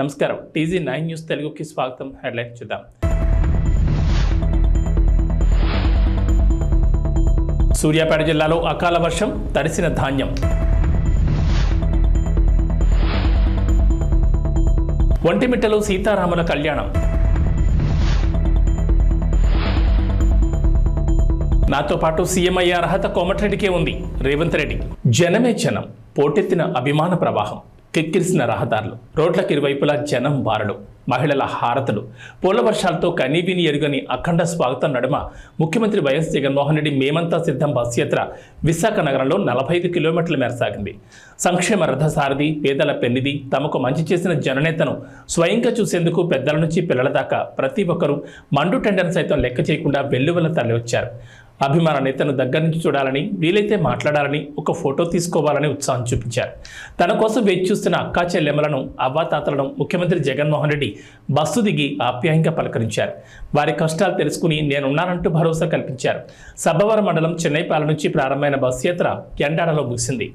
నమస్కారం, TG9 news తెలుగుకి స్వాగతం. హెడ్లైన్ చూద్దాం. సూర్యాపేట జిల్లాలో అకాల వర్షం, తడిసిన ధాన్యం. ఒంటిమిట్టలో సీతారాముల కళ్యాణం. నాతో పాటు సీఎం అయ్యే అర్హత కోమటిరెడ్డికే ఉంది. రేవంత్ రెడ్డి. జనమే జనం, పోటెత్తిన అభిమాన ప్రవాహం, కిక్కిరిసిన రహదారులు, రోడ్లకు ఇరువైపులా జనం బారలు, మహిళల హారతులు, పూల వర్షాలతో కనీవిని ఎరుగని అఖండ స్వాగతం నడుమ ముఖ్యమంత్రి వైఎస్ జగన్మోహన్ రెడ్డి మేమంతా సిద్ధం బస్ యాత్ర విశాఖ నగరంలో 45 కిలోమీటర్ల మేర సాగింది. సంక్షేమ రథసారథి, పేదల పెన్నిది, తమకు మంచి చేసిన జననేతను స్వయంగా చూసేందుకు పెద్దల నుంచి పిల్లల దాకా ప్రతి ఒక్కరూ మండు టెండర్ను సైతం లెక్క చేయకుండా వెల్లువల తరలివచ్చారు. అభిమాన నేతను దగ్గర నుంచి చూడాలని, వీలైతే మాట్లాడాలని, ఒక ఫోటో తీసుకోవాలని ఉత్సాహం చూపించారు. తన కోసం వేచి చూస్తున్న అక్కా చెల్లెమ్మలను, అవ్వాతాతలను ముఖ్యమంత్రి జగన్మోహన్ రెడ్డి బస్సు దిగి ఆప్యాయంగా పలకరించారు. వారి కష్టాలు తెలుసుకుని నేనున్నానంటూ భరోసా కల్పించారు. సబ్బవరం మండలం చెన్నైపాలెం నుంచి ప్రారంభమైన బస్సు యాత్ర ఎండాడలో ముగిసింది.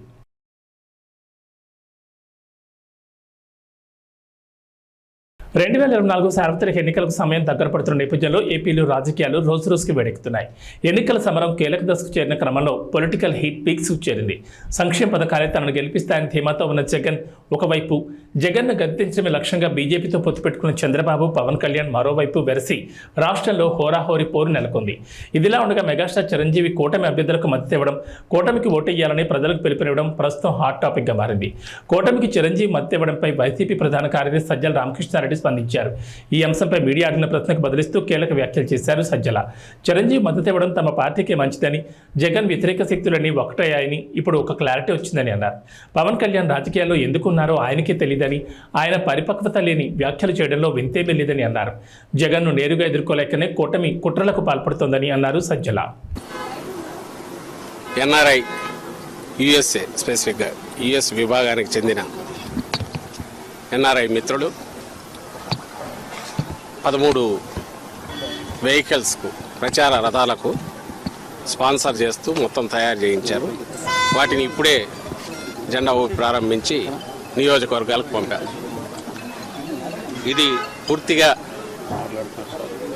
రెండు 2024 సార్వత్రిక ఎన్నికలకు సమయం దగ్గర పడుతున్న నేపథ్యంలో ఏపీలో రాజకీయాలు రోజు రోజుకి వేడెక్కుతున్నాయి. ఎన్నికల సమరం కీలక దశకు చేరిన క్రమంలో పొలిటికల్ హీట్ పీక్స్ చేరింది. సంక్షేమ పథకాలే తనను గెలిపిస్తాయని ధీమాతో ఉన్న జగన్ ఒకవైపు, జగన్ను గద్దెంచడమే లక్ష్యంగా బీజేపీతో పొత్తు పెట్టుకున్న చంద్రబాబు, పవన్ కళ్యాణ్ మరోవైపు వెరసి రాష్ట్రంలో హోరాహోరీ పోరు నెలకొంది. ఇదిలా ఉండగా మెగాస్టార్ చిరంజీవి కూటమి అభ్యర్థులకు మద్దతు ఇవ్వడం, కూటమికి ఓటేయాలని ప్రజలకు పిలుపునివ్వడం ప్రస్తుతం హాట్ టాపిక్గా మారింది. కూటమికి చిరంజీవి మద్దతు ఇవ్వడంపై వైసీపీ ప్రధాన కార్యదర్శి సజ్జల రామకృష్ణారెడ్డి స్పందించారు. ఈ అంశంపై మీడియా అడిగిన ప్రశ్నకు బదిలిస్తూ కీలక వ్యాఖ్యలు చేశారు సజ్జల. చిరంజీవి మద్దతు ఇవ్వడం తమ పార్టీకే మంచిదని, జగన్ వ్యతిరేక శక్తులన్నీ ఒకటయ్యాయని ఇప్పుడు ఒక క్లారిటీ వచ్చిందని అన్నారు. పవన్ కళ్యాణ్ రాజకీయాల్లో ఎందుకున్నారో ఆయనకే తెలియదని, ఆయన పరిపక్వత లేని వ్యాఖ్యలు చేయడంలో వింతేమీ లేదని అన్నారు. జగన్ను నేరుగా ఎదుర్కోలేకనే కూటమి కుట్రలకు పాల్పడుతోందని అన్నారు సజ్జల. ఎన్ఆర్ఐ యుఎస్ఏ స్పెసిఫిక్గా యుఎస్ విభాగానికి చెందిన ఎన్ఆర్ఐ మిత్రులు 13 వెహికల్స్కు, ప్రచార రథాలకు స్పాన్సర్ చేస్తూ మొత్తం తయారు చేయించారు. వాటిని ఇప్పుడే జెండా ఊపి ప్రారంభించి నియోజకవర్గాలకు పంపారు. ఇది పూర్తిగా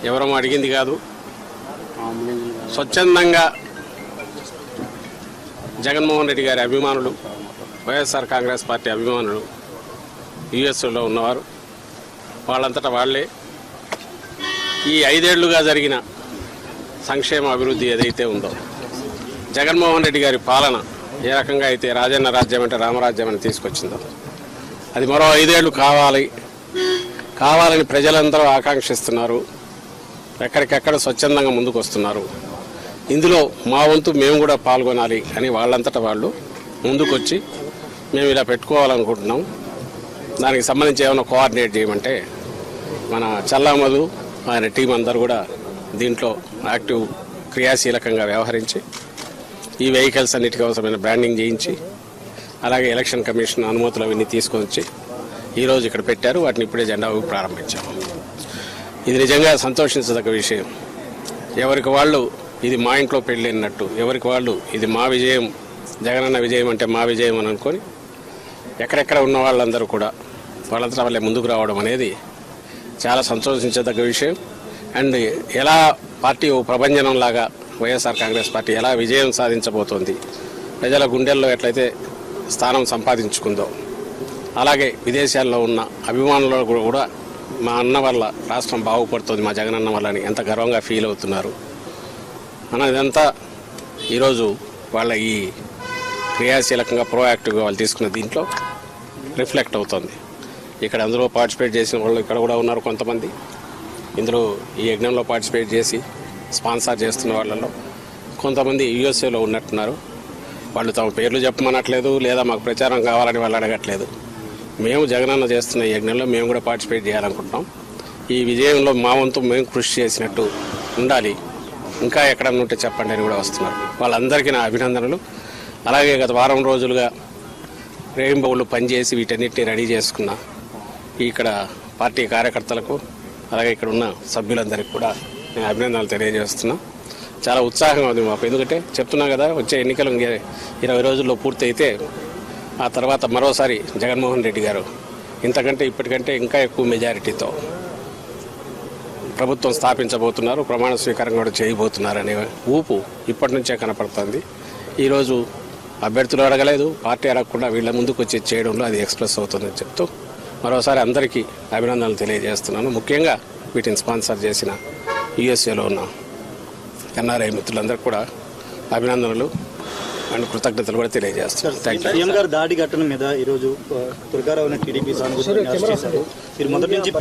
ఎవరూ అడిగింది కాదు. స్వచ్ఛందంగా జగన్మోహన్ రెడ్డి గారి అభిమానులు, వైఎస్ఆర్ కాంగ్రెస్ పార్టీ అభిమానులు యుఎస్లో ఉన్నవారు వాళ్ళంతటా వాళ్లే ఈ 5 ఏళ్లుగా జరిగిన సంక్షేమ అభివృద్ధి ఏదైతే ఉందో, జగన్మోహన్ రెడ్డి గారి పాలన ఏ రకంగా అయితే రాజన్న రాజ్యం అంటే రామరాజ్యం అని తీసుకొచ్చిందో, అది మరో 5 ఏళ్ళు కావాలని ప్రజలందరూ ఆకాంక్షిస్తున్నారు. ఎక్కడికెక్కడ స్వచ్ఛందంగా ముందుకు వస్తున్నారు. ఇందులో మా వంతు మేము కూడా పాల్గొనాలి అని వాళ్ళంతటా వాళ్ళు ముందుకొచ్చి మేము ఇలా పెట్టుకోవాలనుకుంటున్నాం, దానికి సంబంధించి ఏమైనా కోఆర్డినేట్ చేయమంటే మన చల్లామధు ఆయన టీం అందరూ కూడా దీంట్లో యాక్టివ్ క్రియాశీలకంగా వ్యవహరించి ఈ వెహికల్స్ అన్నిటికీ అవసరమైన బ్రాండింగ్ చేయించి, అలాగే ఎలక్షన్ కమిషన్ అనుమతులు అవన్నీ తీసుకొచ్చి ఈరోజు ఇక్కడ పెట్టారు. వాటిని ఇప్పుడే జెండా ఊపి ప్రారంభించాము. ఇది నిజంగా సంతోషించదగ్గ విషయం. ఎవరికి వాళ్ళు ఇది మా ఇంట్లో పెళ్ళినట్టు, ఎవరికి వాళ్ళు ఇది మా విజయం, జగనన్న విజయం అంటే మా విజయం అని అనుకొని ఎక్కడెక్కడ ఉన్న వాళ్ళందరూ కూడా వాళ్ళంతా వాళ్ళే ముందుకు రావడం అనేది చాలా సంతోషించదగ్గ విషయం. అండ్ ఎలా పార్టీ ఓ ప్రభంజనంలాగా వైఎస్ఆర్ కాంగ్రెస్ పార్టీ ఎలా విజయం సాధించబోతోంది, ప్రజల గుండెల్లో ఎట్లయితే స్థానం సంపాదించుకుందో, అలాగే విదేశాల్లో ఉన్న అభిమానులు కూడా మా అన్న వల్ల రాష్ట్రం బాగుపడుతుంది, మా జగనన్న వల్ల అని ఎంత గర్వంగా ఫీల్ అవుతున్నారు అన్నదంతా ఈరోజు వాళ్ళ ఈ క్రియాశీలకంగా ప్రోయాక్టివ్గా వాళ్ళు తీసుకున్న దీంట్లో రిఫ్లెక్ట్ అవుతుంది. ఇక్కడ అందులో పార్టిసిపేట్ చేసిన వాళ్ళు ఇక్కడ కూడా ఉన్నారు కొంతమంది. ఇందులో ఈ యజ్ఞంలో పార్టిసిపేట్ చేసి స్పాన్సర్ చేస్తున్న వాళ్ళలో కొంతమంది యుఎస్ఏలో ఉన్నట్టున్నారు. వాళ్ళు తమ పేర్లు చెప్పమనట్లేదు, లేదా మాకు ప్రచారం కావాలని వాళ్ళు అడగట్లేదు. మేము జగనన్న చేస్తున్న ఈ యజ్ఞంలో మేము కూడా పార్టిసిపేట్ చేయాలనుకుంటున్నాం. ఈ విజయంలో మా వంతు మేము కృషి చేసినట్టు ఉండాలి, ఇంకా ఎక్కడన్నా ఉంటే చెప్పండి అని కూడా వస్తున్నారు. వాళ్ళందరికీ నా అభినందనలు. అలాగే గత వారం రోజులుగా రేయింబౌళ్ళు పనిచేసి వీటన్నిటిని రెడీ చేసుకున్న ఇక్కడ పార్టీ కార్యకర్తలకు, అలాగే ఇక్కడ ఉన్న సభ్యులందరికీ కూడా నేను అభినందనలు తెలియజేస్తున్నా. చాలా ఉత్సాహం ఉంది మాకు, ఎందుకంటే చెప్తున్నా కదా, వచ్చే ఎన్నికలు 20 రోజుల్లో పూర్తి అయితే ఆ తర్వాత మరోసారి జగన్మోహన్ రెడ్డి గారు ఇంతకంటే ఇప్పటికంటే ఇంకా ఎక్కువ మెజారిటీతో ప్రభుత్వం స్థాపించబోతున్నారు, ప్రమాణ స్వీకారం కూడా చేయబోతున్నారు అనే ఊపు ఇప్పటి నుంచే కనపడుతుంది. ఈరోజు అభ్యర్థులు అడగలేదు, పార్టీ అడగకుండా వీళ్ళ ముందుకు వచ్చి చేయడంలో అది ఎక్స్ప్రెస్ అవుతుందని చెప్తూ మరోసారి అందరికీ అభినందనలు తెలియజేస్తున్నాను. ముఖ్యంగా వీటిని స్పాన్సర్ చేసిన యూఎస్ఏలో ఉన్న ఎన్ఆర్ఐ మిత్రులందరికీ కూడా అభినందనలు అండ్ కృతజ్ఞతలు కూడా తెలియజేస్తున్నాను. Thank you. సీఎం గారు దాడి ఘటన మీద ఈరోజు దుర్గారావు టీడీపీ సానుభూతిని అరెస్ట్ చేశారు. మీరు మొదటి నుంచి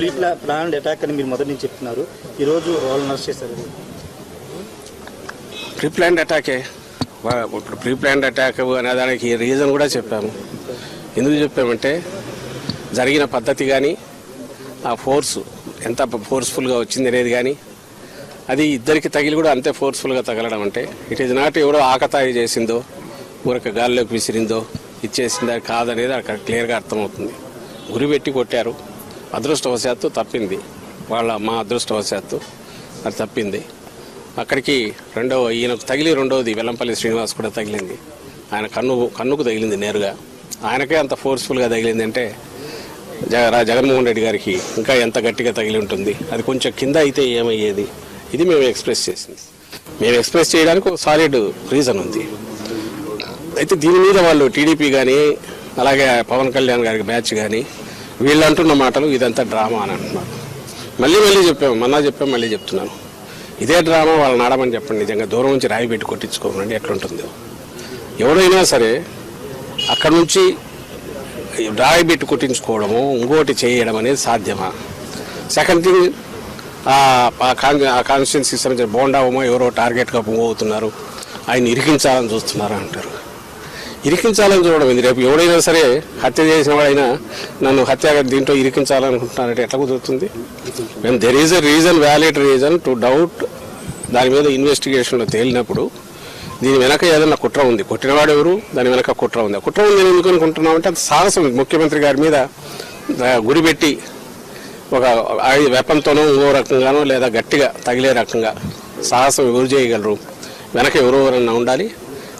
ప్లాన్డ్ అటాక్ అని మీరు మొదటి నుంచి చెప్తున్నారు. ఈరోజు వాళ్ళని అరెస్ట్ చేశారు. ప్రీ ప్లాన్డ్ అటాకే. ఇప్పుడు ప్రీ ప్లాన్డ్ అటాక్ అనే దానికి రీజన్ కూడా చెప్పాము. ఎందుకు చెప్పామంటే జరిగిన పద్ధతి కానీ ఆ ఫోర్స్ ఎంత ఫోర్స్ఫుల్గా వచ్చింది అనేది కానీ అది ఇద్దరికి తగిలి కూడా అంతే ఫోర్స్ఫుల్గా తగలడం అంటే ఇట్ ఈజ్ నాట్ ఎవరో ఆకతాయి చేసిందో ఊరక గాల్లోకి విసిరిందో ఇచ్చేసిందో కాదనేది అక్కడ క్లియర్గా అర్థమవుతుంది. గురి పెట్టి కొట్టారు, అదృష్టవశాత్తు తప్పింది, మా అదృష్టవశాత్తు అది తప్పింది. అక్కడికి ఈయనకు తగిలి రెండవది వెల్లంపల్లి శ్రీనివాస్ కూడా తగిలింది. ఆయన కన్నుకు తగిలింది నేరుగా. ఆయనకే అంత ఫోర్స్ఫుల్గా తగిలింది అంటే జగన్మోహన్ రెడ్డి గారికి ఇంకా ఎంత గట్టిగా తగిలి ఉంటుంది. అది కొంచెం కింద అయితే ఏమయ్యేది, ఇది మేము ఎక్స్ప్రెస్ చేసింది. మేము ఎక్స్ప్రెస్ చేయడానికి ఒక సాలిడ్ రీజన్ ఉంది. అయితే దీని మీద వాళ్ళు టీడీపీ కానీ అలాగే పవన్ కళ్యాణ్ గారికి బ్యాచ్ కానీ వీళ్ళు అంటున్న మాటలు ఇదంతా డ్రామా అని అంటున్నారు. మళ్ళీ చెప్పాము, మళ్ళీ చెప్తున్నాను, ఇదే డ్రామా వాళ్ళని ఆడమని చెప్పండి. నిజంగా దూరం నుంచి రాయి పెట్టి కొట్టించుకోమండి ఎట్లుంటుందో. ఎవరైనా సరే అక్కడ నుంచి రాయి పెట్టి కొట్టించుకోవడము ఇంకోటి చేయడం అనేది సాధ్యమా? సెకండ్ థింగ్, ఆ కాన్స్టిట్యున్సీకి సంబంధించిన బోండావమో ఎవరో టార్గెట్గా మూవ్ అవుతున్నారు, ఆయన ఇరికించాలని చూస్తున్నారు అంటారు. ఇరికించాలని చూడడం ఇది. రేపు ఎవడైనా సరే హత్య చేసిన వాడైనా నన్ను దీంట్లో ఇరికించాలనుకుంటున్నారంటే ఎట్లా కుదురుతుంది? మేము there is a reason, valid reason to doubt. దాని మీద ఇన్వెస్టిగేషన్లో తేలినప్పుడు దీని వెనక ఏదైనా కుట్ర ఉంది, కొట్టినవాడు ఎవరు, దాని వెనక కుట్ర ఉంది. ఆ కుట్ర ఉంది నేను ఎందుకు అనుకుంటున్నామంటే అది సాహసం. ముఖ్యమంత్రి గారి మీద గురిపెట్టి ఒక వెపన్తోనో ఇంకో రకంగానో లేదా గట్టిగా తగిలే రకంగా సాహసం ఎవరు చేయగలరు? వెనక ఎవరెవరన్నా ఉండాలి,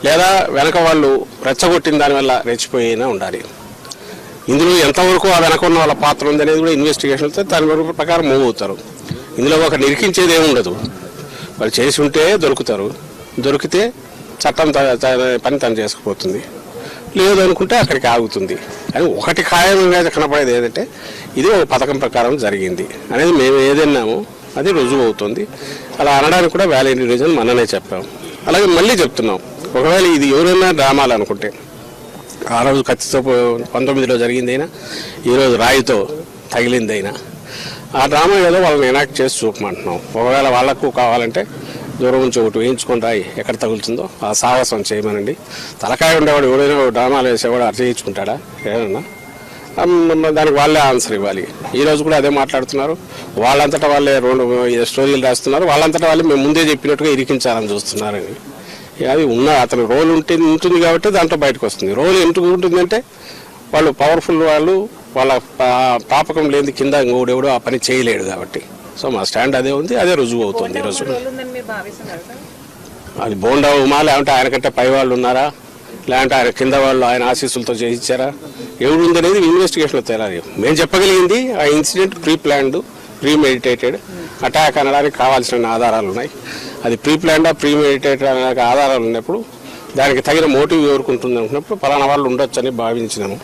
లేదా వెనక వాళ్ళు రెచ్చగొట్టిన దానివల్ల రెచ్చిపోయినా ఉండాలి. ఇందులో ఎంతవరకు ఆ వెనక ఉన్న వాళ్ళ పాత్ర ఉంది అనేది కూడా ఇన్వెస్టిగేషన్తో దాని ప్రకారం మూవ్ అవుతారు. ఇందులో ఒక నిరికించేది ఏమి ఉండదు. వాళ్ళు చేసి ఉంటే దొరుకుతారు, దొరికితే చట్టం పని తను చేసుకుపోతుంది, లేదు అనుకుంటే అక్కడికి ఆగుతుంది. అని ఒకటి ఖాయంగా కనపడేది ఏంటంటే ఇది ఒక పథకం ప్రకారం జరిగింది అనేది మేము ఏదన్నామో అది రుజువు అవుతుంది. అలా అనడానికి కూడా వ్యాలిడ్ రీజన్ మననే చెప్పాం. అలాగే మళ్ళీ చెప్తున్నాం, ఒకవేళ ఇది ఎవరైనా డ్రామాలు అనుకుంటే ఆ రోజు కత్తితో 19లో జరిగిందైనా ఈరోజు రాయితో తగిలిందైనా ఆ డ్రామా ఏదో వాళ్ళని ఎనాక్ట్ చేసి చూపమంటున్నాం. ఒకవేళ వాళ్ళకు కావాలంటే దూరం నుంచి ఒకటి వేయించుకొని రాయి ఎక్కడ తగులుతుందో ఆ సాహసం చేయమనండి. తలకాయ ఉండేవాడు ఎవడైనా డ్రామాలు వేసేవాడు అర్థం చేయించుకుంటాడా? ఏమన్నా దానికి వాళ్ళే ఆన్సర్ ఇవ్వాలి. ఈరోజు కూడా అదే మాట్లాడుతున్నారు. వాళ్ళంతటా వాళ్ళే 2 స్టోరీలు రాస్తున్నారు. వాళ్ళంతటా వాళ్ళే మేము ముందే చెప్పినట్టుగా ఇరికించాలని చూస్తున్నారని. అది అతని రోల్ ఉంటుంది కాబట్టి దాంట్లో బయటకు వస్తుంది. రోల్ ఎందుకు ఉంటుందంటే వాళ్ళు పవర్ఫుల్, వాళ్ళ పాపకం లేని కింద ఇంకోడెవడో ఆ పని చేయలేడు కాబట్టి. సో మా స్టాండ్ అదే ఉంది, అదే రుజువు అవుతుంది ఈరోజు. అది బోండా ఉమా, లేదంటే ఆయనకంటే పై వాళ్ళు ఉన్నారా, లేదంటే ఆయన కింద వాళ్ళు ఆయన ఆశీస్సులతో చేయించారా, ఎవరు ఉందనేది ఇన్వెస్టిగేషన్లో తేలాలి. మేము చెప్పగలిగింది ఆ incident pre planned, pre meditated attack అనడానికి కావాల్సిన ఆధారాలు ఉన్నాయి. అది ప్రీ ప్లాన్డా ప్రీ మెడిటేటెడ్ అనే ఆధారాలు ఉన్నప్పుడు దానికి తగిన మోటివ్ ఎవరికి ఉంటుంది అనుకున్నప్పుడు పలానా వాళ్ళు ఉండొచ్చు అని భావించినాము.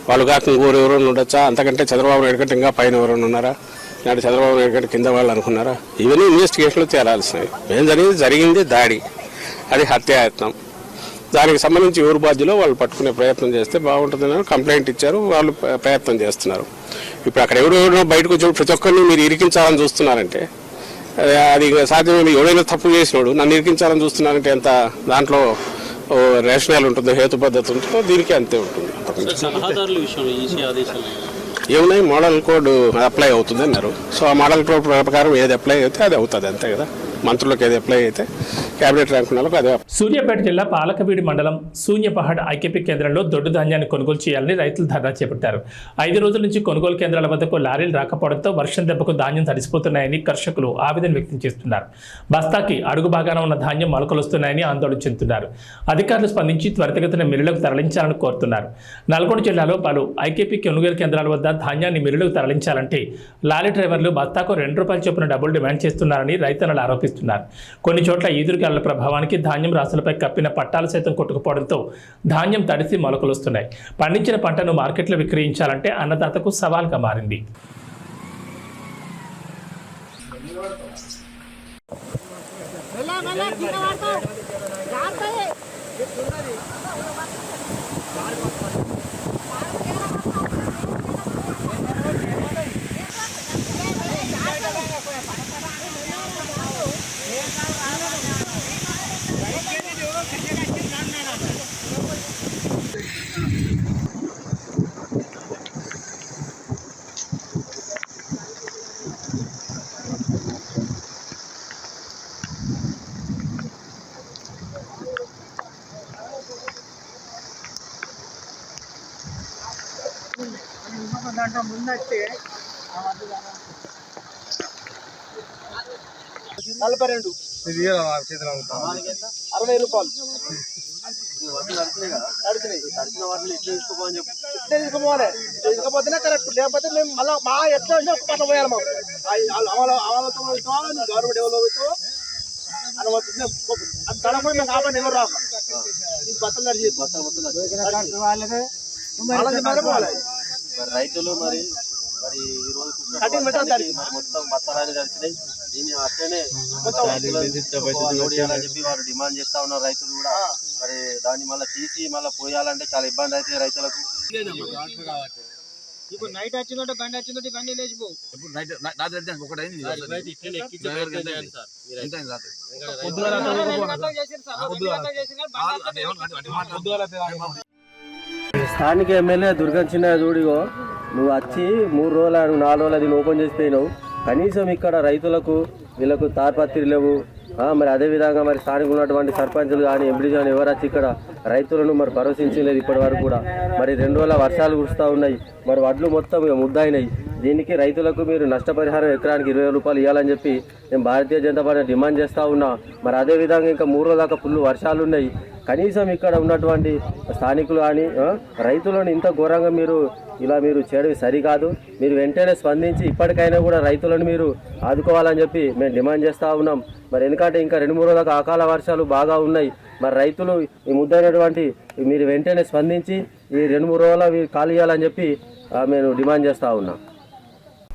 వాళ్ళు కాక ఇంకోరెవరైనా ఉండొచ్చా, అంతకంటే చంద్రబాబు నాయుడు కంటే ఇంకా పైన ఎవరైనా ఉన్నారా, లేదంటే చంద్రబాబు నాయుడు కంటే కింద వాళ్ళు అనుకున్నారా, ఇవన్నీ ఇన్వెస్టిగేషన్లో తేలాల్సినవి. ఏం జరిగింది దాడి, అది హత్యాయత్నం. దానికి సంబంధించి ఎవరు బాధ్యులో వాళ్ళు పట్టుకునే ప్రయత్నం చేస్తే బాగుంటుందని కంప్లైంట్ ఇచ్చారు, వాళ్ళు ప్రయత్నం చేస్తున్నారు. ఇప్పుడు అక్కడ ఎవరెవరో బయటకు వచ్చినప్పుడు ప్రతి ఒక్కరిని మీరు ఇరికించాలని చూస్తున్నారంటే అది సాధ్యమే. ఎవరైనా తప్పు చేసినాడు నన్ను ఇరికించాలని చూస్తున్నారంటే ఎంత దాంట్లో రేషనల్ ఉంటుందో, హేతుబద్ధత ఉంటుందో, దీనికి అంతే ఉంటుంది. ఏమున్నాయి, మోడల్ కోడ్ అప్లై అవుతుంది అన్నారు. సో ఆ మోడల్ కోడ్ ప్రకారం ఏది అప్లై అయితే అది అవుతుంది, అంతే కదా. మంత్రులకు ఏది అప్లై అయితే క్యాబినెట్ ర్యాంక్ ఉన్న వాళ్ళకు అదే. సూర్యాపేట జిల్లా పాలకవీడి మండలం శూన్యపహాడ్ ఐకేపీ కేంద్రంలో దొడ్డు ధాన్యాన్ని కొనుగోలు చేయాలని రైతులు ధర్నా చేపట్టారు. 5 రోజుల నుంచి కొనుగోలు కేంద్రాల వద్దకు లారీలు రాకపోవడంతో వర్షం దెబ్బకు ధాన్యం తడిసిపోతున్నాయని కర్షకులు ఆవేదన వ్యక్తం చేస్తున్నారు. బస్తాకి అడుగు భాగాన ఉన్న ధాన్యం మొలకలొస్తున్నాయని ఆందోళన చెందుతున్నారు. అధికారులు స్పందించి త్వరితగతిన మిల్లులకు తరలించాలని కోరుతున్నారు. నల్గొండ జిల్లాలో పలు ఐకేపీ కొనుగోలు కేంద్రాల వద్ద ధాన్యాన్ని మిల్లులకు తరలించాలంటే లారీ డ్రైవర్లు బస్తాకు ₹2 చొప్పున డబ్బులు డిమాండ్ చేస్తున్నారని రైతన్నలు ఆరోపిస్తున్నారు. కొన్ని చోట్ల ఈదురుగాలుల ప్రభావానికి ధాన్యం రాసులపై కప్పిన పట్టాలు సైతం కొట్టుకుపోవడంతో ధాన్యం తడిసి మొలకలొస్తున్నాయి. పండించిన పంటను మార్కెట్లో విక్రయించాలంటే అన్నదాతకు సవాల్గా మారింది. దాంట్లో ముందైతే 42 ఇది 60 రూపాయలు తడిసిన వాటిని ఇట్లా తీసుకోపోని చెప్పి తీసుకోపోవాలి. తీసుకోపోతేనే కరెక్ట్, లేకపోతే మేము మళ్ళీ మా ఎట్లా పట్ల పోయాలి. మాకు గవర్నమెంట్ ఎవరో తడపడి మేము కాబట్టి ఎవరు రాక బట్టలు నడిచి రైతులు మరి ఈ రోజు మొత్తం బత్తలాన్ని తడిచినాయి. దీన్ని అట్లనే అని చెప్పి వారు డిమాండ్ చేస్తా ఉన్నారు. రైతులు కూడా మరి దాన్ని మళ్ళీ తీసి మళ్ళీ పోయాలంటే చాలా ఇబ్బంది అవుతుంది రైతులకు. ఇప్పుడు నైట్ వచ్చిందంటే బండి వచ్చిందంటే బండి లేచిపోవు. స్థానిక ఎమ్మెల్యే దుర్గం చిన్న చూడిగో నువ్వు వచ్చి 3 రోజులు 4 రోజులు అది ఓపెన్ చేసిపోయినావు. కనీసం ఇక్కడ రైతులకు వీళ్ళకు తార్పత్రి లేవు. మరి అదేవిధంగా మరి స్థానిక ఉన్నటువంటి సర్పంచులు కానీ ఎంపీడీ కానీ ఎవరు వచ్చి ఇక్కడ రైతులను మరి భరోసించలేదు ఇప్పటి వరకు కూడా. మరి 2 రోజుల వర్షాలు కురుస్తూ ఉన్నాయి. మరి వడ్లు మొత్తం ముద్దాయినాయి. దీనికి రైతులకు మీరు నష్టపరిహారం ఎకరానికి ₹20 ఇవ్వాలని చెప్పి నేను భారతీయ జనతా పార్టీ డిమాండ్ చేస్తూ ఉన్నా. మరి అదేవిధంగా ఇంకా 3 రోజుల దాకా ఫుల్ వర్షాలు ఉన్నాయి. కనీసం ఇక్కడ ఉన్నటువంటి స్థానికులు కానీ రైతులను ఇంత ఘోరంగా మీరు చేయడం సరికాదు. మీరు వెంటనే స్పందించి ఇప్పటికైనా కూడా రైతులను మీరు ఆదుకోవాలని చెప్పి మేము డిమాండ్ చేస్తూ ఉన్నాం. మరి ఎందుకంటే ఇంకా 2-3 రోజులకు అకాల వర్షాలు బాగా ఉన్నాయి. మరి రైతులు ఈ ముద్దైనటువంటి మీరు వెంటనే స్పందించి ఈ 2-3 రోజులు ఖాళీ చేయాలని చెప్పి మేము డిమాండ్ చేస్తూ ఉన్నాం.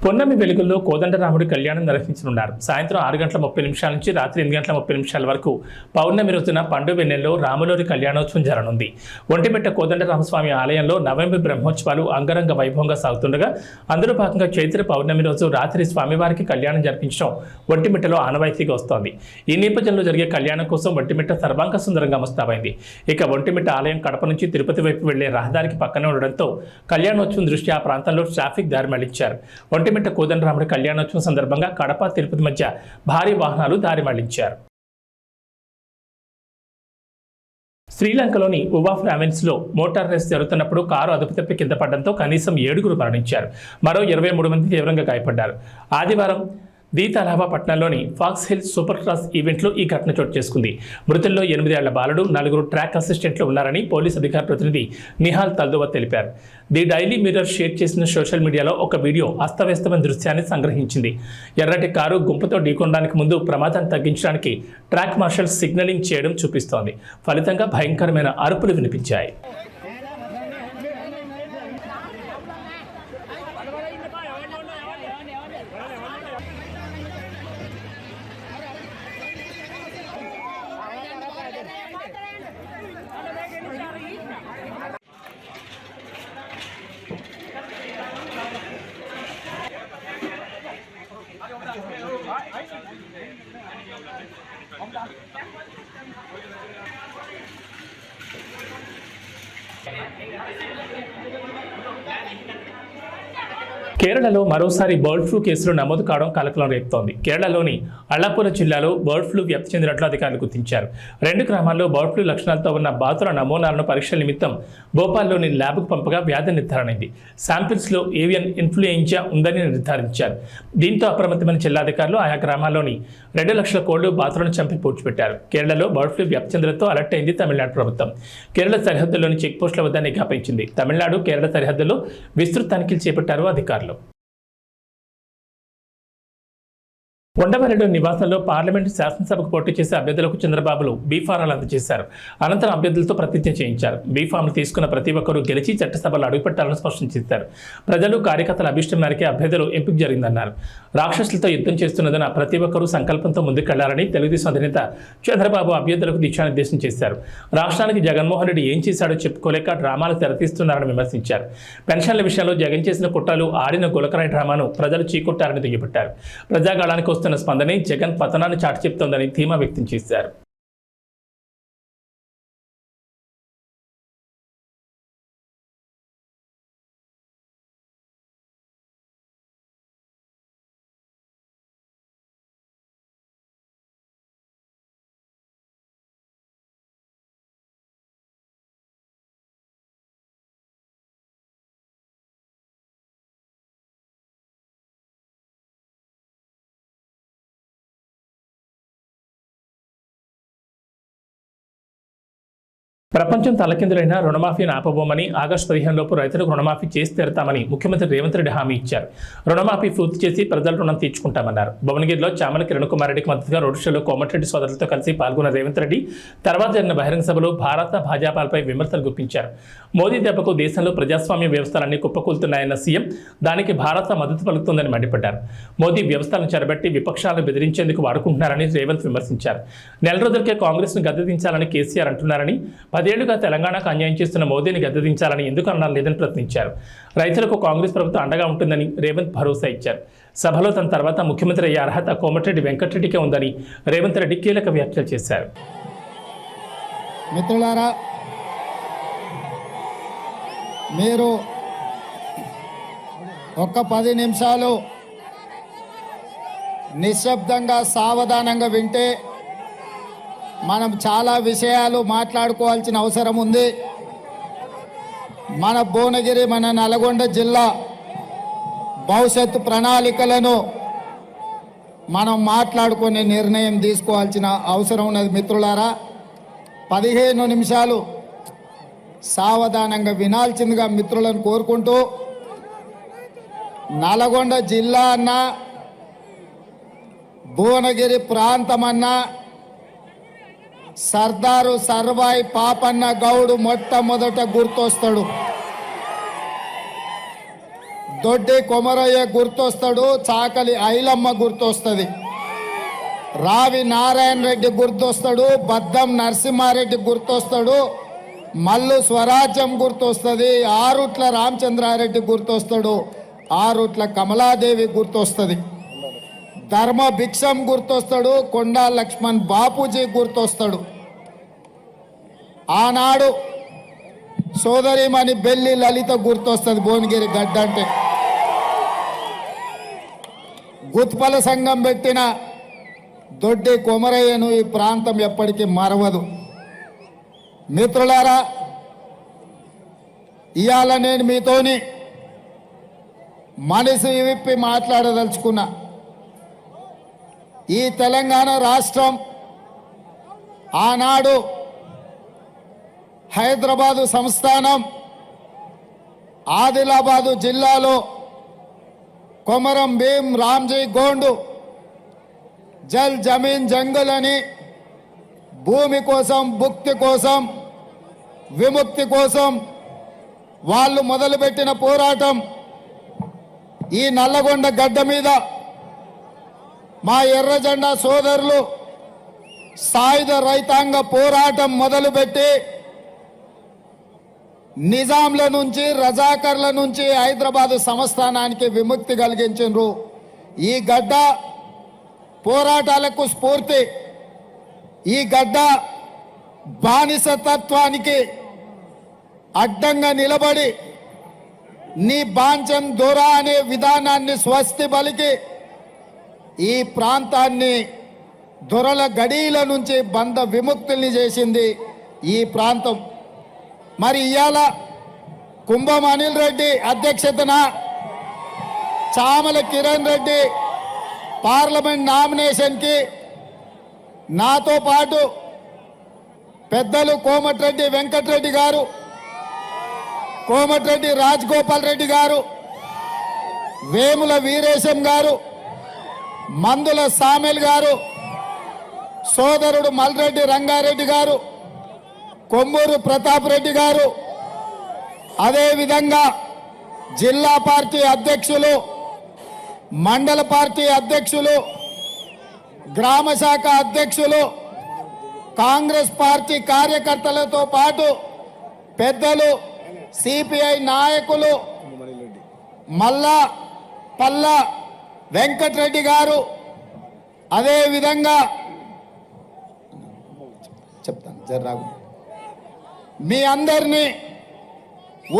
పొన్నమి వెలుగుల్లో కోదండరాముడి కళ్యాణం నిర్వహించనున్నారు. సాయంత్రం 6:30 నుంచి రాత్రి 8:30 వరకు పౌర్ణమి రోజున పండు వెన్నెల్లో రాములోరి కళ్యాణోత్సవం జరగనుంది. ఒంటిమిట్ట కోదండరామస్వామి ఆలయంలో నవమి బ్రహ్మోత్సవాలు అంగరంగ వైభవంగా సాగుతుండగా అందులో భాగంగా చైత్ర పౌర్ణమి రోజు రాత్రి స్వామివారికి కళ్యాణం జరిపించడం ఒంటిమిట్టలో ఆనవాయితీగా వస్తోంది. ఈ నేపథ్యంలో జరిగే కళ్యాణం కోసం ఒంటిమిట్ట సర్వాంగ సుందరంగా ముస్తాబైంది. ఇక ఒంటిమిట్ట ఆలయం కడప నుంచి తిరుపతి వైపు వెళ్లే రహదారికి పక్కనే ఉండడంతో కళ్యాణోత్సవం దృష్ట్యా ఆ ప్రాంతంలో ట్రాఫిక్ దారి మళ్లించారు. ఒంటిమిట్ట కోదండరాముడి కళ్యాణోత్సవం సందర్భంగా కడప తిరుపతి మధ్య భారీ వాహనాలు దారి మళ్లించారు. శ్రీలంకలోని ఉవాఫ్ రావెన్స్లో మోటార్ రేస్ జరుగుతున్నప్పుడు కారు అదుపు తప్పి కింద పడడంతో కనీసం 7 మరణించారు. మరో 23 మంది తీవ్రంగా గాయపడ్డారు. ఆదివారం దీతలాభా పట్టణంలోని ఫాక్స్ హిల్ సూపర్ క్రాస్ ఈవెంట్లో ఈ ఘటన చోటు చేసుకుంది. మృతుల్లో 8 ఏళ్ల బాలుడు, 4 ట్రాక్ అసిస్టెంట్లు ఉన్నారని పోలీస్ అధికార ప్రతినిధి నిహాల్ తల్దువా తెలిపారు. ది డైలీ మిర్రర్ షేర్ చేసిన సోషల్ మీడియాలో ఒక వీడియో అస్తవ్యస్తమైన దృశ్యాన్ని సంగ్రహించింది. ఎర్రటి కారు గుంపుతో ఢీకొనడానికి ముందు ప్రమాదాన్ని తగ్గించడానికి ట్రాక్ మార్షల్ సిగ్నలింగ్ చేయడం చూపిస్తోంది. ఫలితంగా భయంకరమైన అరుపులు వినిపించాయి. కేరళలో మరోసారి బర్డ్ ఫ్లూ కేసులు నమోదు కావడం కలకలం రేపుతోంది. కేరళలోని అల్లాపుర జిల్లాలో బర్డ్ ఫ్లూ వ్యాప్తి చెందినట్లు అధికారులు గుర్తించారు. 2 గ్రామాల్లో బర్డ్ ఫ్లూ లక్షణాలతో ఉన్న బాతుల నమూనాలను పరీక్షల నిమిత్తం భోపాల్లోని ల్యాబ్కు పంపగా వ్యాధి నిర్ధారణైంది. శాంపిల్స్లో ఏవియన్ ఇన్ఫ్లుయెంజా ఉందని నిర్ధారించారు. దీంతో అప్రమత్తమైన జిల్లాధికారులు ఆయా గ్రామాల్లోని 2 లక్షల కోళ్లు బాతులను చంపి పూడ్చిపెట్టారు. కేరళలో బర్డ్ ఫ్లూ వ్యాప్తి చెందడంతో అలర్ట్ అయింది తమిళనాడు ప్రభుత్వం. కేరళ సరిహద్దుల్లోని చెక్పోస్టుల వద్ద నిఘా పెంచింది. తమిళనాడు కేరళ సరిహద్దుల్లో విస్తృత తనిఖీలు చేపట్టారు అధికారులు. ఉండవల్లిలో నివాసంలో పార్లమెంటు శాసనసభకు పోటీ చేసే అభ్యర్థులకు చంద్రబాబులు బీఫారాలు అందజేశారు. అనంతరం అభ్యర్థులతో ప్రతిజ్ఞ చేయించారు. బీఫామ్లు తీసుకున్న ప్రతి ఒక్కరూ గెలిచి చట్టసభలో అడుగుపెట్టాలని స్పష్టం చేశారు. ప్రజలు కార్యకర్తల అభిష్టం మేరకే అభ్యర్థులు ఎంపిక జరిగిందన్నారు. రాక్షసులతో యుద్ధం చేస్తున్నదన్న ప్రతి ఒక్కరూ సంకల్పంతో ముందుకెళ్లాలని తెలుగుదేశం అధినేత చంద్రబాబు అభ్యర్థులకు దిశానిర్దేశం చేశారు. రాష్ట్రానికి జగన్మోహన్ రెడ్డి ఏం చేశాడో చెప్పుకోలేక డ్రామాలు తెరతీస్తున్నారని విమర్శించారు. పెన్షన్ల విషయంలో జగన్ చేసిన కుట్రలు ఆడిన గులకరాయి డ్రామాను ప్రజలు చీకొట్టారని దుయ్యబట్టారు. ప్రజాగాళానికి వస్తున్న స్పందనే జగన్ పతనాన్ని చాటి చెప్తోందని ధీమా వ్యక్తం చేశారు. ప్రపంచం తలకిందులైన రుణమాఫీని ఆపబోమని, ఆగస్టు 15 లోపు రైతులకు రుణమాఫీ చేసి తీరుతామని ముఖ్యమంత్రి రేవంత్ రెడ్డి హామీ ఇచ్చారు. రుణమాఫీ పూర్తి చేసి ప్రజల రుణం తీర్చుకుంటామన్నారు. భువనగిరిలో చామల కిరణ్ కుమార్ రెడ్డికి మద్దతుగా రోడ్ షోలో కోమటిరెడ్డి సోదరులతో కలిసి పాల్గొన్న రేవంత్ రెడ్డి తర్వాత జరిగిన బహిరంగ సభలో భారత భాజపాలపై విమర్శలు గుప్పించారు. మోదీ దెబ్బకు దేశంలో ప్రజాస్వామ్య వ్యవస్థలన్నీ కుప్పకూలుతున్నాయన్న సీఎం దానికి భారత మద్దతు పలుకుతుందని మండిపడ్డారు. మోదీ వ్యవస్థలను చెరబట్టి విపక్షాలను బెదిరించేందుకు వాడుకుంటున్నారని రేవంత్ విమర్శించారు. నెల రోజులకే కాంగ్రెస్ను గద్దెదించాలని కేసీఆర్ అంటున్నారని, 10 ఏళ్లుగా తెలంగాణకు అన్యాయం చేస్తున్న మోదీని గద్దెదించాలని ఎందుకు అన్నారు లేదని ప్రశ్నించారు. రైతులకు కాంగ్రెస్ ప్రభుత్వం అండగా ఉంటుందని రేవంత్ భరోసా ఇచ్చారు. సభలో తన తర్వాత ముఖ్యమంత్రి అయ్యే అర్హత కోమటిరెడ్డి వెంకటరెడ్డికే ఉందని రేవంత్ రెడ్డి కీలక వ్యాఖ్యలు చేశారు. మిత్రులారా, మీరు ఒక్క 10 నిమిషాలు నిశ్శబ్దంగా సావధానంగా వింటే మనం చాలా విషయాలు మాట్లాడుకోవాల్సిన అవసరం ఉంది. మన భువనగిరి, మన నల్గొండ జిల్లా భవిష్యత్తు ప్రణాళికలను మనం మాట్లాడుకునే నిర్ణయం తీసుకోవాల్సిన అవసరం ఉన్నది. మిత్రులారా, 15 నిమిషాలు సావధానంగా వినాల్సిందిగా మిత్రులను కోరుకుంటూ, నల్గొండ జిల్లా అన్నా, భువనగిరి ప్రాంతమన్నా సర్దారు సర్వాయి పాపన్న గౌడు మొట్టమొదట గుర్తొస్తాడు. దొడ్డి కొమరయ్య గుర్తొస్తాడు. చాకలి ఐలమ్మ గుర్తొస్తుంది. రావి నారాయణ రెడ్డి గుర్తొస్తాడు. బద్దం నరసింహారెడ్డి గుర్తొస్తాడు. మల్లు స్వరాజ్యం గుర్తొస్తుంది. ఆరుట్ల రామచంద్రారెడ్డి గుర్తొస్తాడు. ఆరుట్ల కమలాదేవి గుర్తొస్తుంది. ధర్మ భిక్షం గుర్తొస్తాడు. కొండా లక్ష్మణ్ బాపూజీ గుర్తొస్తాడు. ఆనాడు సోదరిమణి బెల్లి లలిత గుర్తొస్తుంది. భువనగిరి గడ్డ అంటే గుత్పల సంఘం పెట్టిన దొడ్డి కొమరయ్యను ఈ ప్రాంతం ఎప్పటికీ మరవదు. మిత్రులారా, ఇవాళ నేను మీతోని మనసు విప్పి మాట్లాడదలుచుకున్నా. ఈ తెలంగాణ రాష్ట్రం ఆనాడు హైదరాబాదు సంస్థానం ఆదిలాబాదు జిల్లాలో కొమరం భీం రామ్జీ గోండు జల్ జమీన్ జంగల్ అని భూమి కోసం, భుక్తి కోసం, విముక్తి కోసం వాళ్ళు మొదలుపెట్టిన పోరాటం ఈ నల్లగొండ గడ్డ మీద మా ఎర్రజెండా సోదరులు సాయుధ రైతాంగ పోరాటం మొదలుపెట్టి నిజాంల నుంచి, రజాకర్ల నుంచి హైదరాబాదు సంస్థానానికి విముక్తి కలిగించారు. ఈ గడ్డ పోరాటాలకు స్ఫూర్తి. ఈ గడ్డ బానిసతత్వానికి అడ్డంగా నిలబడి నీ బాంచం దొరా అనే విధానాన్ని స్వస్తి పలికి ఈ ప్రాంతాన్ని దొరల గడీల నుంచి బంధ విముక్తుల్ని చేసింది ఈ ప్రాంతం. మరి ఇవాళ కుంభం అనిల్ రెడ్డి అధ్యక్షతన చామల కిరణ్ రెడ్డి పార్లమెంట్ నామినేషన్కి నాతో పాటు పెద్దలు కోమటిరెడ్డి వెంకటరెడ్డి గారు, కోమటిరెడ్డి రాజగోపాల్ రెడ్డి గారు, వేముల వీరేశం గారు, మందుల సామెల్ గారు, సోదరుడు మల్రెడ్డి రంగారెడ్డి గారు, కొమ్మూరు ప్రతాప్ రెడ్డి గారు, అదేవిధంగా జిల్లా పార్టీ అధ్యక్షులు, మండల పార్టీ అధ్యక్షులు, గ్రామ శాఖ అధ్యక్షులు, కాంగ్రెస్ పార్టీ కార్యకర్తలతో పాటు పెద్దలు, సిపిఐ నాయకులు మల్లా పల్లా వెంకటరెడ్డి గారు, అదేవిధంగా చెప్తాను జర్రాగు, మీ అందరినీ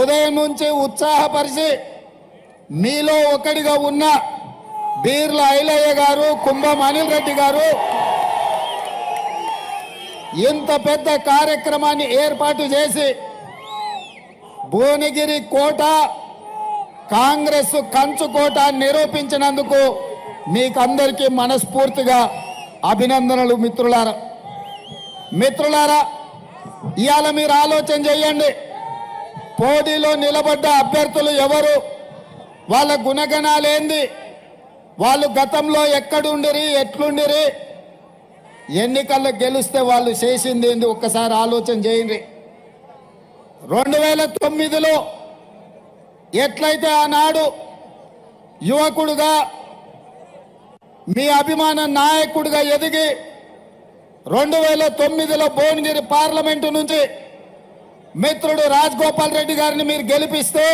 ఉదయం నుంచి ఉత్సాహపరిచి మీలో ఒకటిగా ఉన్న బీర్ల ఐలయ్య గారు, కుంభం అనిల్ రెడ్డి గారు ఇంత పెద్ద కార్యక్రమాన్ని ఏర్పాటు చేసి భువనగిరి కోట కాంగ్రెస్ కంచుకోట నిరూపించినందుకు మీకందరికీ మనస్ఫూర్తిగా అభినందనలు మిత్రులారా. మిత్రులారా, ఇవాళ మీరు ఆలోచన చేయండి, పోటీలో నిలబడ్డ అభ్యర్థులు ఎవరు, వాళ్ళ గుణగణాలేంది, వాళ్ళు గతంలో ఎక్కడుండిరి, ఎట్లుండిరి, ఎన్నికల్లో గెలిస్తే వాళ్ళు చేసింది ఏంది ఒక్కసారి ఆలోచన చేయండి. 2009లో ఎట్లయితే ఆనాడు యువకుడుగా మీ అభిమాన నాయకుడిగా ఎదిగి 2009లో భువనగిరి పార్లమెంటు నుంచి మిత్రుడు రాజగోపాల్ రెడ్డి గారిని మీరు గెలిపిస్తే,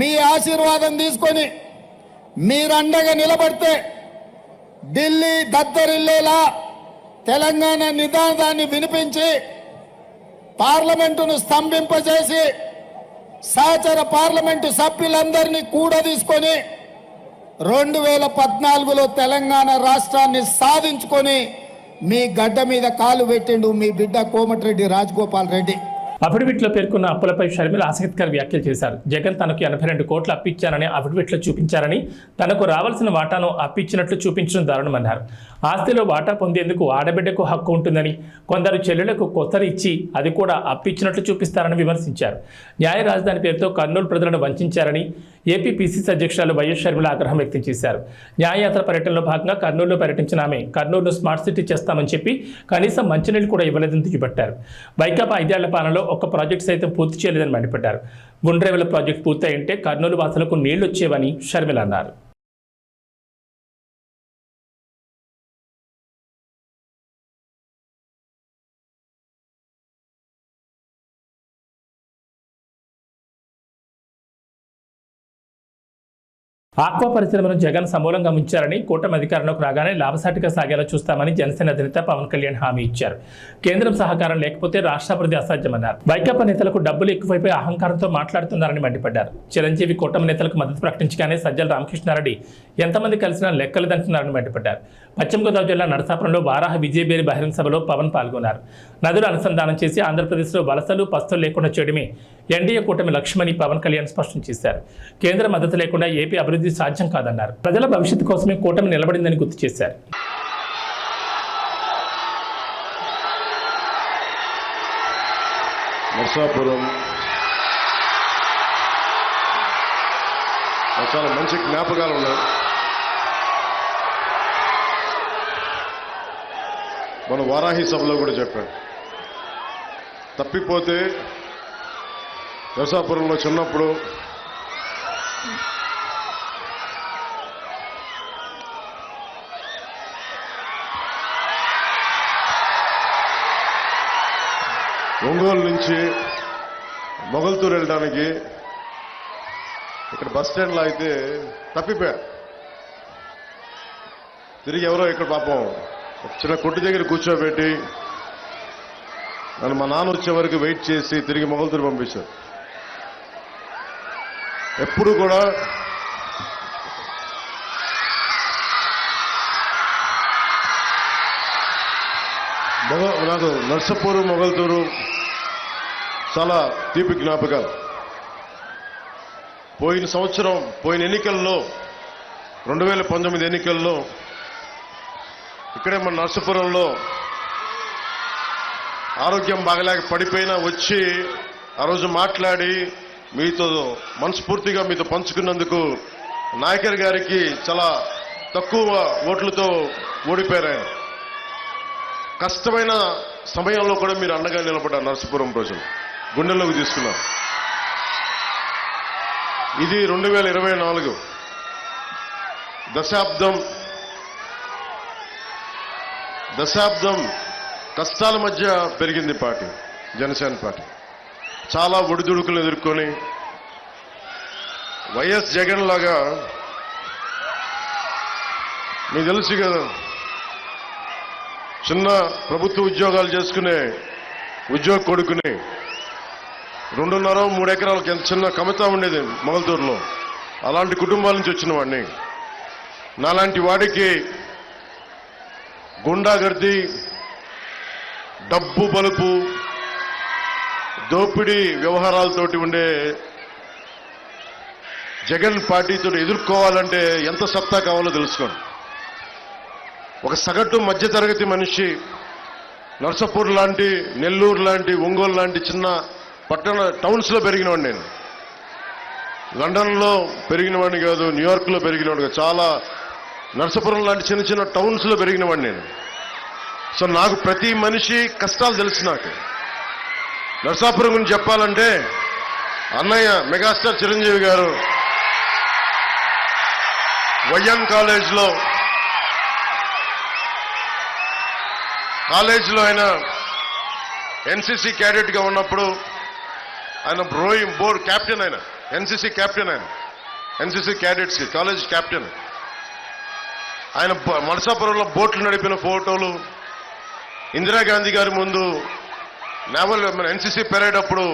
మీ ఆశీర్వాదం తీసుకొని మీరు అండగా నిలబడితే ఢిల్లీ దద్దరిల్లేలా తెలంగాణ నినాదాన్ని వినిపించి పార్లమెంటును స్తంభింపజేసి సహచర పార్లమెంటు సభ్యులందరినీ కూడా తీసుకొని 2014లో తెలంగాణ రాష్ట్రాన్ని సాధించుకొని మీ గడ్డ మీద కాలు పెట్టిండు మీ బిడ్డ కోమటిరెడ్డి రాజగోపాల్ రెడ్డి. అఫిడవిట్లో పేర్కొన్న అప్పులపై షర్మిల ఆసక్తికర వ్యాఖ్యలు చేశారు. జగన్ తనకు 82 కోట్లు అప్పిచ్చారని అఫిడవిట్లో చూపించారని, తనకు రావాల్సిన వాటాను అప్పిచ్చినట్లు చూపించడం దారుణమన్నారు. ఆస్తిలో వాటా పొందేందుకు ఆడబిడ్డకు హక్కు ఉంటుందని, కొందరు చెల్లెలకు కొత్తరు ఇచ్చి అది కూడా అప్పిచ్చినట్లు చూపిస్తారని విమర్శించారు. న్యాయ రాజధాని పేరుతో కర్నూలు ప్రజలను వంచారని ఏపీ పిసిసి అధ్యక్షురాలు వైఎస్ షర్మిల ఆగ్రహం వ్యక్తం చేశారు. న్యాయయాత్ర పర్యటనలో భాగంగా కర్నూలులో పర్యటించిన ఆమె కర్నూలును స్మార్ట్ సిటీ చేస్తామని చెప్పి కనీసం మంచినీళ్ళు కూడా ఇవ్వలేదని దుయ్యబట్టారు. వైకాపా 5 ఏళ్ల పాలనలో ఒక్క ప్రాజెక్టు సైతం పూర్తి చేయలేదని మండిపడ్డారు. గుండ్రేవల ప్రాజెక్టు పూర్తయింటే కర్నూలు వాసులకు నీళ్లు వచ్చేవని షర్మిల అన్నారు. ఆక్వా పరిశ్రమను జగన్ సమూలంగా ముంచారని, కూటమి అధికారంలోకి రాగానే లాభసాటిగా సాగేలా చూస్తామని జనసేన అధినేత పవన్ కళ్యాణ్ హామీ ఇచ్చారు. కేంద్రం సహకారం లేకపోతే రాష్ట్రాభివృద్ధి అసాధ్యమన్నారు. వైకాపా నేతలకు డబ్బులు ఎక్కువైపోయి అహంకారంతో మాట్లాడుతున్నారని మండిపడ్డారు. చిరంజీవి కూటమి నేతలకు మద్దతు ప్రకటించగానే సజ్జల రామకృష్ణారెడ్డి ఎంతమంది కలిసినా లెక్కలేదంటున్నారని మండిపడ్డారు. పశ్చిమ గోదావరి జిల్లా నరసాపురంలో వారాహ విజయబేరి బహిరంగ సభలో పవన్ పాల్గొన్నారు. నదులు అనుసంధానం చేసి ఆంధ్రప్రదేశ్లో వలసలు పస్తులు లేకుండా చేయడమే ఎన్డీఏ కూటమి లక్ష్యమని పవన్ కళ్యాణ్ స్పష్టం చేశారు. కేంద్ర మద్దతు లేకుండా ఏపీ అభివృద్ధి సాధ్యం కాదన్నారు. ప్రజల భవిష్యత్తు కోసమే కూటమి నిలబడిందని గుర్తు చేశారు. నరసాపురం చాలా మంచి జ్ఞాపకాలు ఉన్నాయి. మన వారాహి సభలో కూడా చెప్పాడు, తప్పిపోతే నరసాపురంలో చిన్నప్పుడు ఒంగోలు నుంచి మొగల్తూరు వెళ్ళడానికి ఇక్కడ బస్ స్టాండ్లో అయితే తప్పిపోయా. తిరిగి ఎవరో ఇక్కడ పాపం చిన్న కొట్టు దగ్గర కూర్చోబెట్టి నన్ను మా నాన్న వచ్చే వరకు వెయిట్ చేసి తిరిగి మొగల్తూరు పంపించారు. ఎప్పుడు కూడా నాకు నర్సపూరు మొగల్తూరు చాలా తీపి జ్ఞాపకాలు. పోయిన సంవత్సరం పోయిన ఎన్నికల్లో 2019 ఎన్నికల్లో ఇక్కడే మన నర్సపురంలో ఆరోగ్యం బాగలేక పడిపోయినా వచ్చి ఆ రోజు మాట్లాడి మీతో మనస్ఫూర్తిగా మీతో పంచుకున్నందుకు నాయకర్ గారికి చాలా తక్కువ ఓట్లతో ఓడిపోయారు ఆయన. కష్టమైన సమయంలో కూడా మీరు అండగా నిలబడ్డారు. నర్సపురం ప్రజలు గుండెల్లోకి తీసుకున్నారు. ఇది 2024 దశాబ్దం కష్టాల మధ్య పెరిగింది పార్టీ, జనసేన పార్టీ. చాలా ఒడిదుడుకులు ఎదుర్కొని వైఎస్ జగన్ లాగా మీకు తెలుసు కదా, చిన్న ప్రభుత్వ ఉద్యోగాలు చేసుకునే ఉద్యోగ కొడుకుని 2.5-3 ఎకరాలకి ఎంత చిన్న కమితా ఉండేది మొగల్తూరులో. అలాంటి కుటుంబాల నుంచి వచ్చిన వాడిని. నాలాంటి వాడికి గుండాగర్ది, డబ్బు బలుపు, దోపిడీ వ్యవహారాలతోటి ఉండే జగన్ పార్టీతో ఎదుర్కోవాలంటే ఎంత సత్తా కావాలో తెలుసుకోండి. ఒక సగటు మధ్యతరగతి మనిషి నర్సపూర్ లాంటి, నెల్లూరు లాంటి, ఒంగోలు లాంటి చిన్న పట్టణ టౌన్స్లో పెరిగినవాడిని నేను. లండన్లో పెరిగినవాడిని కాదు, న్యూయార్క్లో పెరిగినవాడు కాదు. చాలా నర్సపురం లాంటి చిన్న చిన్న టౌన్స్లో పెరిగినవాడిని నేను. సో నాకు ప్రతి మనిషి కష్టాలు తెలుసు. నాకు నర్సాపురం గురించి చెప్పాలంటే అన్నయ్య మెగాస్టార్ చిరంజీవి గారు వైఎన్ కాలేజ్లో ఆయన ఎన్సీసీ క్యాడెట్గా ఉన్నప్పుడు ఆయన రోయింగ్ బోర్డ్ క్యాప్టెన్, ఆయన ఎన్సీసీ క్యాప్టెన్, ఆయన ఎన్సీసీ క్యాడెట్స్ కాలేజ్ క్యాప్టెన్. ఆయన నరసాపురంలో బోట్లు నడిపిన ఫోటోలు, ఇందిరాగాంధీ గారి ముందు నేవల్ ఎన్సీసీ పెరేడ్ అప్పుడు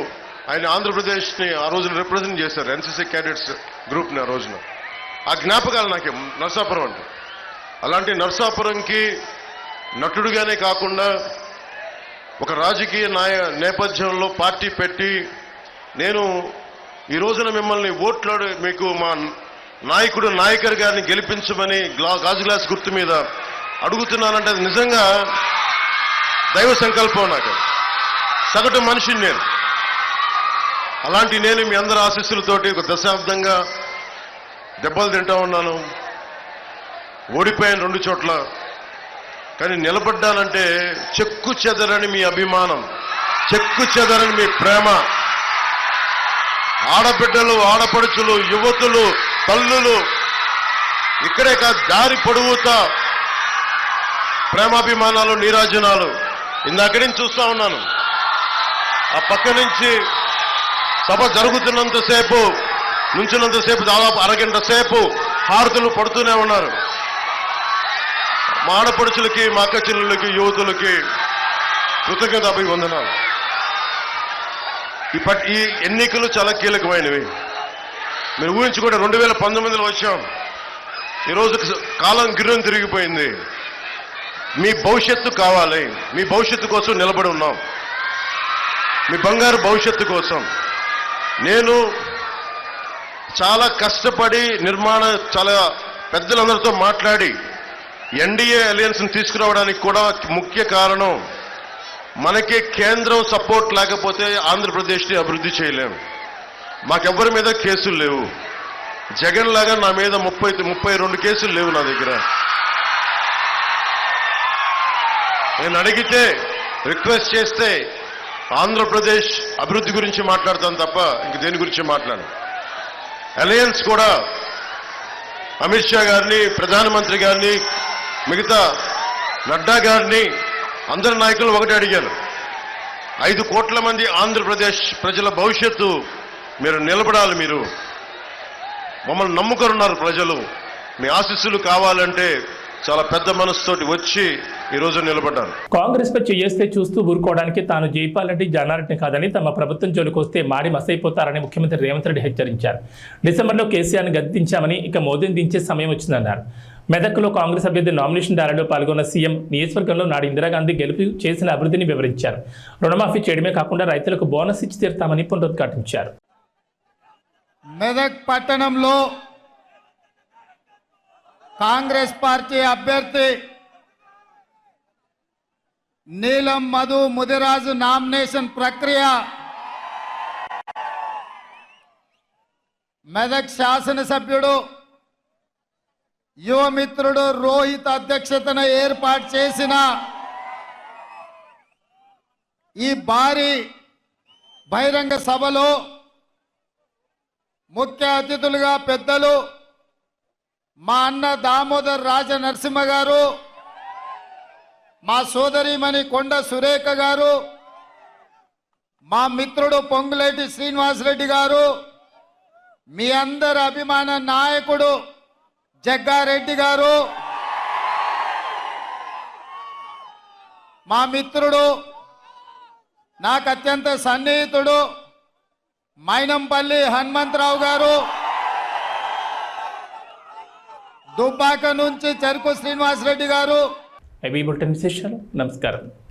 ఆయన ఆంధ్రప్రదేశ్ని ఆ రోజున రిప్రజెంట్ చేశారు, ఎన్సీసీ క్యాడెట్స్ గ్రూప్ని ఆ రోజున. ఆ జ్ఞాపకాలు నాకు నరసాపురం అంటే. అలాంటి నరసాపురంకి నటుడుగానే కాకుండా ఒక రాజకీయ నేపథ్యంలో పార్టీ పెట్టి నేను ఈ రోజున మిమ్మల్ని ఓట్లాడు మీకు మా నాయకుడు నాయకర్ గారిని గెలిపించమని గాజు గ్లాస్ గుర్తు మీద అడుగుతున్నానంటే అది నిజంగా దైవ సంకల్పం. నాకు సగటు మనిషిని నేను. అలాంటి నేను మీ అందరి ఆశీస్సులతోటి ఒక దశాబ్దంగా దెబ్బలు తింటా ఉన్నాను. ఓడిపోయాను 2 చోట్ల. కానీ నిలబడ్డానంటే చెక్కు చెదరని మీ అభిమానం, చెక్కు చెదరని మీ ప్రేమ, ఆడబిడ్డలు, ఆడపడుచులు, యువతులు, తల్లులు, ఇక్కడే కాదు దారి పొడుగుతా ప్రేమాభిమానాలు, నీరాజనాలు. ఇందాక నుంచి చూస్తా ఉన్నాను. ఆ పక్క నుంచి సభ జరుగుతున్నంతసేపు, నుంచినంతసేపు దాదాపు అరగంట సేపు హారతులు పడుతూనే ఉన్నారు. మా ఆడపడుచులకి, మా అక్క చెల్లెళ్ళకి, యువతులకి కృతజ్ఞత అభివందనాలు. ఈ ఎన్నికలు చాలా కీలకమైనవి. మీరు ఊహించుకుంటే 2019లో వచ్చాం. ఈరోజు కాలం గిర్రం తిరిగిపోయింది. మీ భవిష్యత్తు కావాలి. మీ భవిష్యత్తు కోసం నిలబడి ఉన్నాం. మీ బంగారు భవిష్యత్తు కోసం. నేను చాలా కష్టపడి చాలా పెద్దలందరితో మాట్లాడి ఎన్డీఏ అలయన్స్ని తీసుకురావడానికి కూడా ముఖ్య కారణం మనకి కేంద్రం సపోర్ట్ లేకపోతే ఆంధ్రప్రదేశ్ని అభివృద్ధి చేయలేము. మాకెవ్వరి మీద కేసులు లేవు. జగన్ లాగా నా మీద 32 కేసులు లేవు నా దగ్గర. నేను అడిగితే, రిక్వెస్ట్ చేస్తే ఆంధ్రప్రదేశ్ అభివృద్ధి గురించి మాట్లాడతాను తప్ప ఇంక దేని గురించి మాట్లాడను. అలయన్స్ కూడా అమిత్ షా గారిని, ప్రధానమంత్రి గారిని, మిగతా నడ్డా గారిని, అందరి నాయకులు ఒకటి అడిగాను. 5 కోట్ల మంది ఆంధ్రప్రదేశ్ ప్రజల భవిష్యత్తు మీరు నిలబడాలి. మీరు మమ్మల్ని నమ్ముకొనున్నారు ప్రజలు. మీ ఆశీస్సులు కావాలంటే చాలా పెద్ద మనసుతోటి వచ్చి ఈరోజు నిలబడ్డాను. కాంగ్రెస్ పై చేస్తే చూస్తూ ఊరుకోవడానికి తాను జైపాల్ రెడ్డి జానారెడ్డిని కాదని తమ ప్రభుత్వం జోలికి వస్తే మాడి మసైపోతారని ముఖ్యమంత్రి రేవంత్ రెడ్డి హెచ్చరించారు. డిసెంబర్లో కేసీఆర్ను గద్దించామని ఇక మోదీని దించే సమయం వచ్చిందన్నారు. మెదక్లో కాంగ్రెస్ అభ్యర్థి నామినేషన్ ర్యాలీలో పాల్గొన్న సీఎం నియోజకవర్గంలో నాడు ఇందిరాగాంధీ గెలుపు చేసిన అభివృద్ధిని వివరించారు. రుణమాఫీ చేయడమే కాకుండా రైతులకు బోనస్ ఇచ్చి తీరుతామని పునరుద్ఘాటించారు. మెదక్ పట్టణంలో కాంగ్రెస్ పార్టీ అభ్యర్థి నీలం మధు ముదిరాజు నామినేషన్ ప్రక్రియ మెదక్ శాసనసభ్యుడు యువమిత్రుడు రోహిత్ అధ్యక్షతన ఏర్పాటు చేసిన ఈ భారీ బహిరంగ సభలో ముఖ్య అతిథులుగా పెద్దలు మా అన్న దామోదర్ రాజ నరసింహ గారు, మా సోదరిమణి కొండ సురేఖ గారు, మా మిత్రుడు పొంగులేటి శ్రీనివాసరెడ్డి గారు, మీ అందరి అభిమాన నాయకుడు జగ్గారెడ్డి గారు, మా మిత్రుడు నాకు అత్యంత సన్నిహితుడు మైనంపల్లి హనుమంతరావు గారు, దుబ్బాక నుంచి చెరుకు శ్రీనివాసరెడ్డి గారు. అవి బులెటిన్ విశేషాలు. నమస్కారం.